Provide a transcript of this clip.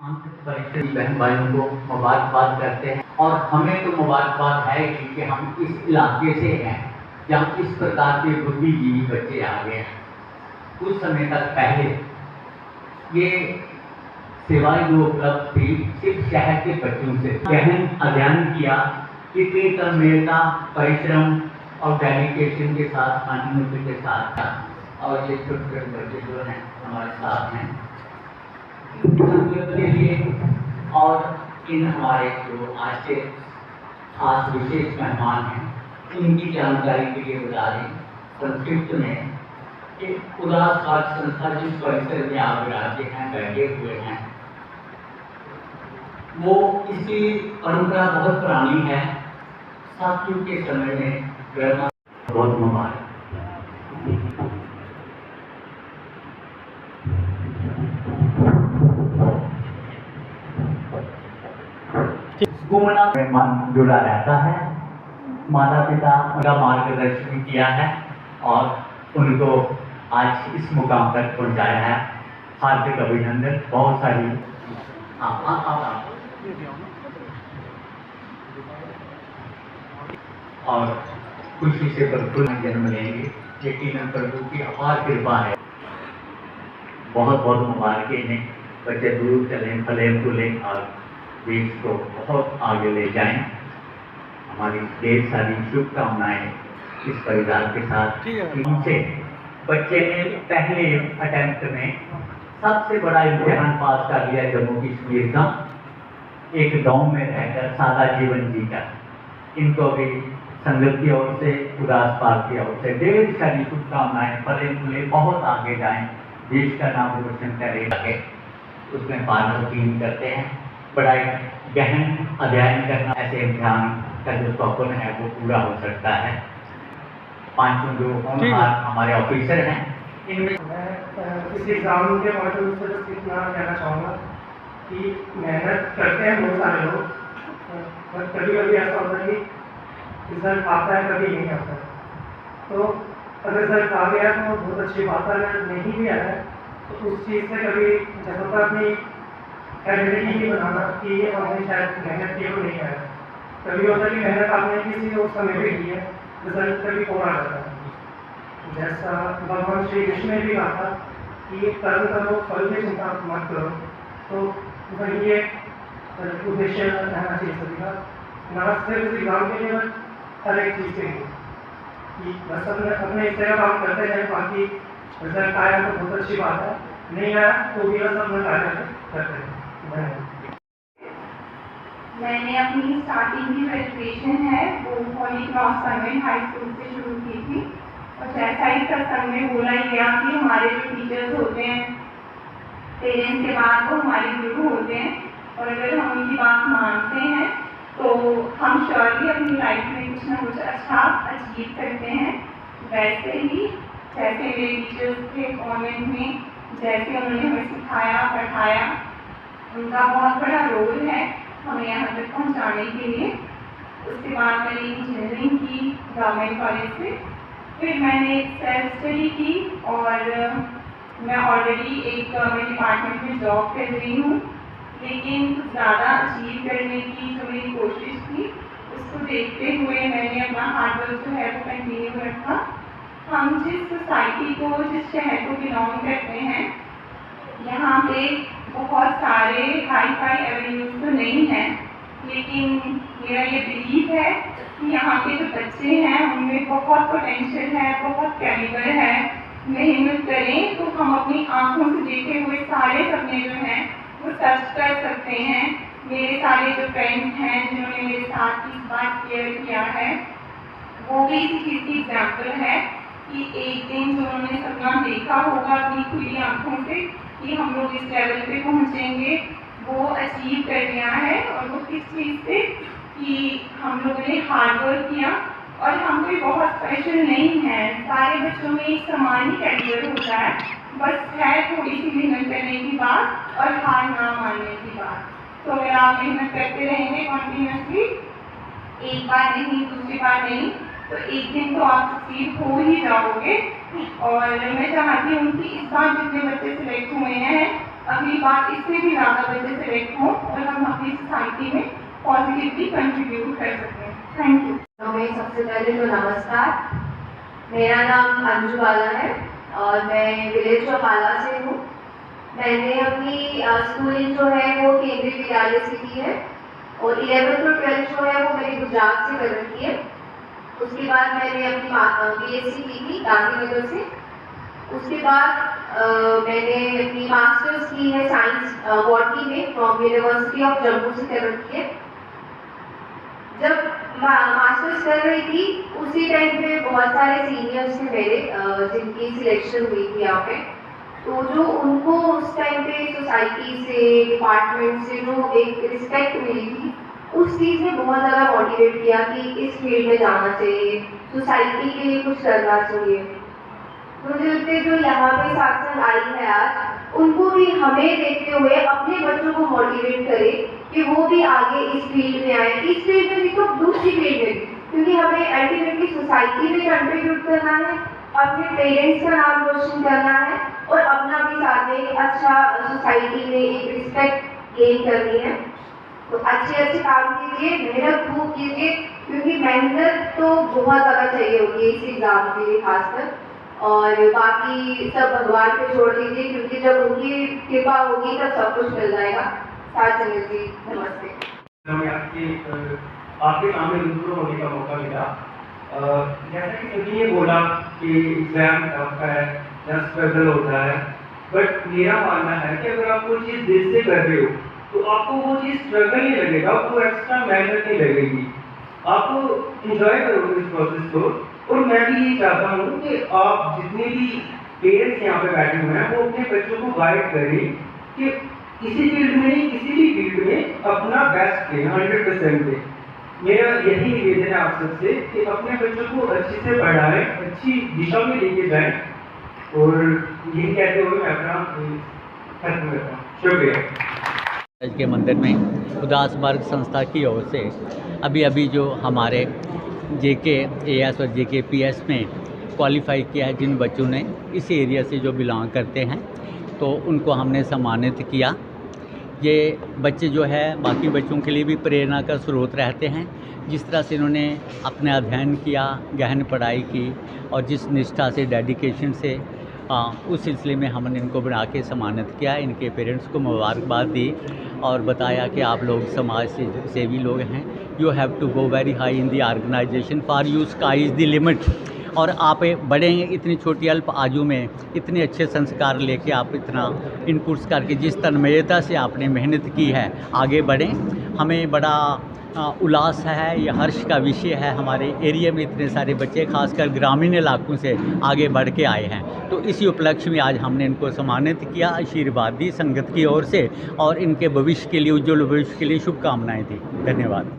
हम परिचय बहन भाइयों को मुबारकबाद करते हैं और हमें तो मुबारकबाद है क्योंकि हम इस इलाके से हैं जहाँ इस प्रकार के बुद्धिजीवी बच्चे आ गए हैं। कुछ समय तक पहले ये सेवाएं जो उपलब्ध थी सिर्फ शहर के बच्चों से गहन अध्ययन किया, कितनी तन्मयता, परिश्रम और डेडिकेशन के साथ अनुमति के साथ था। और ये छोटे छोटे बच्चे जो हैं हमारे साथ हैं के लिए और इन हमारे जो आज के खास विशेष मेहमान हैं इनकी जानकारी के लिए बता दें संक्षिप्त में कि उदास काल संस्था जिस परिसर में आप विराजे हैं, बैठे हुए हैं, वो इसकी परंपरा बहुत पुरानी है। साथियों के समय में बहुत मुबारक। घूमना में मन जुड़ा रहता है। माता पिता उनका मार्गदर्शन किया है और उनको आज इस मुकाम तक पहुंचाया है। हार्दिक अभिनंदन। बहुत सारी और खुशी से भरपूर जन्म लेंगे। यकीनन प्रभु की अपार कृपा है। बहुत बहुत मुबारक इन्हें। बच्चे दूर चलें, फले फूलें और देश को बहुत आगे ले जाएं। हमारी ढेर सारी शुभकामनाएं इस परिवार के साथ। उनसे बच्चे ने पहले अटेम्प्ट में सबसे बड़ा इम्तिहान पास कर लिया जम्मू कश्मीर का, एक गांव में रहकर सादा जीवन जीकर। इनको भी संगत की ओर से, उदास पाल की ओर से ढेर सारी शुभकामनाएं। फले फूले बहुत आगे जाएं, देश का नाम रोशन करेंगे। उसमें पार्टनर टीम करते हैं। बड़ा गहन अध्ययन करना, ऐसे इम्तिहान का जो स्वप्न है वो पूरा हो सकता है। पांचों जो होनहार हमारे ऑफिसर हैं, इनमें मैं इस एग्ज़ाम के माध्यम से बस इतना कहना चाहूँगा कि मेहनत करते हैं बहुत सारे लोग, पर कभी कभी ऐसा होता है कि रिजल्ट आता है, कभी नहीं आता है। तो अगर रिजल्ट आ गया तो बहुत अच्छी बात है, अगर नहीं भी आया तो उस चीज़ से कभी जैसा अपनी आइडेंटिटी नहीं बनाना कि ये हमने शायद मेहनत की हो नहीं आया। कभी होता है कि मेहनत आपने किसी और समय भी की है, रिजल्ट कभी और आ जाता है। जैसा भगवान श्री कृष्ण ने भी कहा था कि कर्म करो, फल की चिंता मत करो। तो वही ये उद्देश्य रहना चाहिए सभी का, ना सिर्फ एग्जाम के लिए हर एक चीज़ के लिए कि बस अपने इस तरह काम करते जाए। बाकी रिजल्ट आया तो बहुत अच्छी बात है, नहीं आया तो भी बस अपना कार्य करते हैं। मैंने अपनी स्टार्टिंग की ग्रेजुएशन है वो Holi cross convent high school से शुरू की थी। और जैसा ही सत्संग में बोला गया कि हमारे जो टीचर्स होते हैं पेरेंट्स के बाद वो हमारे गुरु होते हैं, और अगर हम उनकी बात मानते हैं तो हम श्योरली अपनी लाइफ में कुछ ना कुछ अच्छा अचीव करते हैं। वैसे ही जैसे मेरे टीचर्स थे कॉन्वेंट में, जैसे उन्होंने हमें सिखाया पढ़ाया, उनका बहुत बड़ा रोल है हमें यहाँ तक पहुँचाने के लिए। उसके बाद मैंने इंजीनियरिंग की गवर्नमेंट कॉलेज से, फिर मैंने सेल्फ स्टडी की और मैं ऑलरेडी एक गवर्नमेंट डिपार्टमेंट में जॉब कर रही हूँ। लेकिन कुछ ज़्यादा अचीव करने की जो मेरी कोशिश थी उसको देखते हुए मैंने अपना हार्डवर्क जो है वो कंटिन्यू रखा। हम जिस सोसाइटी को, जिस शहर को बिलोंग करते हैं, यहाँ पे बहुत सारे हाई फाई एवेन्यूज तो नहीं हैं, लेकिन मेरा ये बिलीव है कि यहाँ के जो बच्चे हैं उनमें बहुत पोटेंशियल है, बहुत कैलिबर है। मेहनत करें तो हम अपनी आंखों से देखे हुए सारे सपने जो हैं वो सच कर सकते हैं। मेरे सारे जो फ्रेंड्स हैं जिन्होंने मेरे साथ इस बार केयर किया है वो भी इसी चीज़ की एग्जाम्पल है कि एक दिन जो उन्होंने सपना देखा होगा अपनी खुली आंखों से कि हम लोग इस लेवल पे पहुँचेंगे, वो अचीव कर लिया है। और वो किस चीज़ से कि हम लोगों ने हार्ड वर्क किया। और हम कोई बहुत स्पेशल नहीं है, सारे बच्चों में एक समान ही कैरियर होता है, बस है थोड़ी सी मेहनत करने की बात और हार ना मानने की बात। तो अगर आप मेहनत करते रहेंगे कॉन्टिन्यूसली, एक बार नहीं, दूसरी बार नहीं, तो एक दिन तो आप सक्सीड हो ही जाओगे। और मैं चाहती हूँ कि इस बार जितने बच्चे सिलेक्ट हुए हैं अगली बार इससे भी ज़्यादा बच्चे सेलेक्ट हों और हम अपनी सोसाइटी में पॉजिटिवली कंट्रीब्यूट कर सकते हैं। Thank you. हमें सबसे पहले तो नमस्कार, मेरा नाम अंजू बाला है और मैं विलेज चौपाला से हूँ। मैंने अपनी स्कूलिंग जो है वो केंद्रीय विद्यालय से की है और 11th और 12th जो है वो मैंने गुजरात से कर रखी है। उसके बाद मैंने अपनी BSc की थी गांधीनगर से। उसके बाद मैंने अपनी मास्टर्स की है साइंस बॉटनी में फ्रॉम यूनिवर्सिटी ऑफ जम्मू से कर रखी है। जब मास्टर्स कर रही थी उसी टाइम पे बहुत सारे सीनियर्स थे मेरे जिनकी सिलेक्शन हुई थी यहाँ पे, तो जो उनको उस टाइम पे सोसाइटी से डिपार्टमेंट से जो एक रिस्पेक्ट मिली थी उस चीज़ ने बहुत ज़्यादा मोटिवेट किया कि इस फील्ड में जाना चाहिए, सोसाइटी के लिए कुछ करना चाहिए। मुझे लगता है जो यहाँ पे साथ आई है आज, उनको भी हमें देखते हुए अपने बच्चों को मोटिवेट करें कि वो भी आगे इस फील्ड में आए, इस फील्ड में भी तो दूसरी फील्ड में भी, क्योंकि हमें अल्टीमेटली सोसाइटी में कंट्रीब्यूट करना है, अपने पेरेंट्स का नाम रोशन करना है और अपना भी साथ में एक अच्छा सोसाइटी में एक रिस्पेक्ट गेन करनी है। तो अच्छे अच्छे काम कीजिए, मेहनत खूब कीजिए, क्योंकि मेहनत तो बहुत ज़्यादा चाहिए होगी इस एग्ज़ाम के लिए खासकर, और बाकी सब भगवान पे छोड़ दीजिए, क्योंकि जब उनकी कृपा होगी तब सब कुछ मिल जाएगा। साथ संगत जी नमस्ते। हमें आपके सामने रूबरू होने का मौका मिला। जैसा कि सभी ने बोला कि एग्जाम टफ है या स्ट्रगल होता है, बट मेरा मानना है कि अगर आप कोई चीज़ दिल से कर रहे हो तो आपको वो चीज़ स्ट्रगल नहीं लगेगा, आपको एक्स्ट्रा मेहनत नहीं लगेगी, आपको इंजॉय करोगे इस प्रोसेस को। और मैं भी ये चाहता हूँ कि आप जितने भी पेरेंट्स यहाँ पे बैठे हुए हैं वो अपने बच्चों को गाइड करें कि किसी फील्ड में नहीं किसी भी फील्ड में अपना बेस्ट दें, 100% दें। मेरा यही निवेदन है आप सबसे कि अपने बच्चों को अच्छे से पढ़ाएं, अच्छी दिशा में लेके जाएं, और यही कहते हुए मैं अपना खत्म करता हूँ। शुक्रिया। के मंदिर में उदास मार्ग संस्था की ओर से अभी जो हमारे JK AS और JK PS में क्वालिफाई किया है, जिन बच्चों ने इस एरिया से जो बिलोंग करते हैं, तो उनको हमने सम्मानित किया। ये बच्चे जो है बाकी बच्चों के लिए भी प्रेरणा का स्रोत रहते हैं। जिस तरह से इन्होंने अपना अध्ययन किया, गहन पढ़ाई की और जिस निष्ठा से, डेडिकेशन से उस सिलसिले में हमने इनको बना के सम्मानित किया। इनके पेरेंट्स को मुबारकबाद दी और बताया कि आप लोग समाज सेवी लोग हैं, you have to go very high in the organization, for you sky is the limit. और आप बढ़ेंगे इतनी छोटी अल्प आयु में, इतने अच्छे संस्कार लेके आप इतना इनपुट्स करके जिस तन्मयता से आपने मेहनत की है, आगे बढ़ें। हमें बड़ा उल्लास है, यह हर्ष का विषय है, हमारे एरिया में इतने सारे बच्चे खासकर ग्रामीण इलाकों से आगे बढ़ के आए हैं। तो इसी उपलक्ष्य में आज हमने इनको सम्मानित किया, आशीर्वाद दी संगत की ओर से और इनके भविष्य के लिए, उज्ज्वल भविष्य के लिए शुभकामनाएं दी। धन्यवाद।